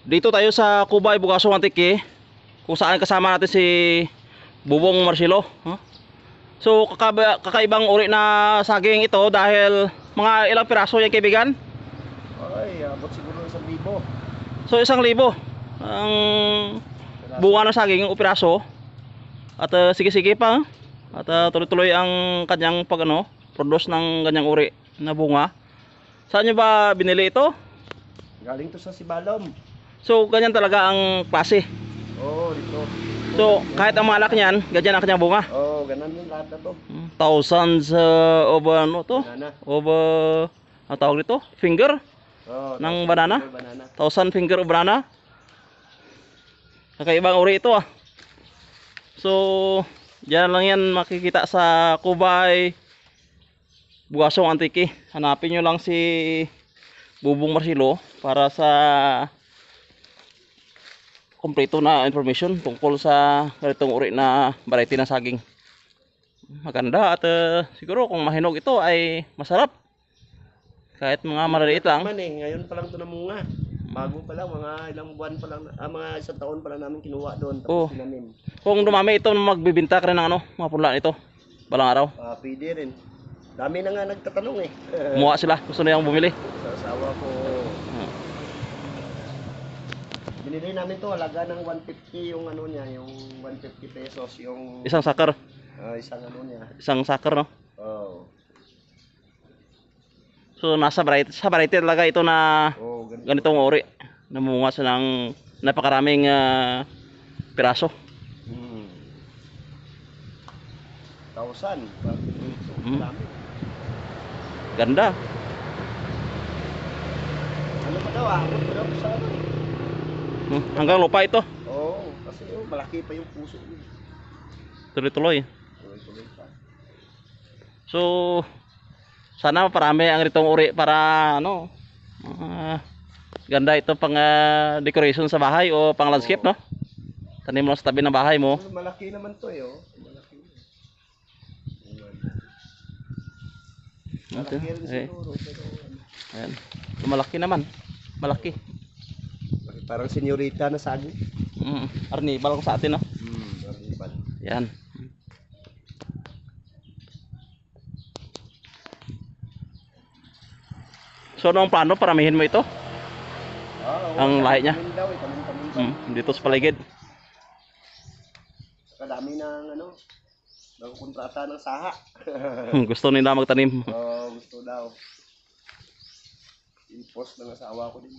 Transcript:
Dito tayo sa Cubay, Bukaso, Antique, kung saan kasama natin si Bubong Marcelo. So kakaibang uri na saging ito dahil mga ilang piraso yan, kaibigan? Ay, abot siguro 1,000. So 1,000 ang bunga ng saging, yung piraso. At sige-sige pa, at tuloy-tuloy ang kanyang produce ng ganyang uri na bunga. Saan nyo ba binili ito? Galing to sa Sibalom. So ganyan talaga ang klase. Oo, dito. So kahit ang malak niyan, ganyan ang kanyang bunga. Oo, ganun yung lahat na to. Thousands of ano to? Banana. Of ang tawag dito? Finger Oo, ng banana? banana. 1,000 finger of banana. Kakaibang uri ito. So diyan lang yan makikita sa Cubay, Bukaso, Antique. Hanapin nyo lang si Bubong Marcelo para sa kompleto na information tungkol sa ganitong uri na variety ng saging. Maganda at siguro kung mahinog ito ay masarap. Kahit mga maliliit lang. Ngayon pa lang ito namunga. Bago pa lang, mga ilang buwan pa lang, mga isang taon pa lang namin kinuha doon. Tapos tinanim. Kung dumami ito, magbibinta ka rin ng mga punla nito balang araw. Pwede rin. Dami na nga nagtatanong eh. Kumuha sila, gusto na yung bumili. Sa asawa ko. Binili namin to, halaga ng 150 yung ano niya, yung 150 pesos yung Isang sakar. isang ano niya. Isang sakar, no? Oh. So nasa variety talaga ito na ganitong uri. Namunga sa ng napakaraming piraso. 1,000. Marami. Ganda. Ano pa daw, abot pa daw sa ano eh. Hanggang lupa ito. Oo, kasi malaki pa yung puso niya. Tuloy-tuloy. Tuloy-tuloy pa. So sana maparami ang ritong uri para ganda ito pang decoration sa bahay o pang landscape, no? Tanim mo sa tabi ng bahay mo. Malaki naman to eh, oh. Malaki. Malaki rin siguro, pero ayan. Malaki naman. Malaki. parang senyorita na saging. Arnibal ko sa atin, no? Arnibal. Yan. So ano ang plano? Paramihin mo ito? Ang lahi niya? Dito sa paligid. Kadami ng ng kontrata ng saha. Gusto nila magtanim. Gusto daw. I-post ng asawa ko din.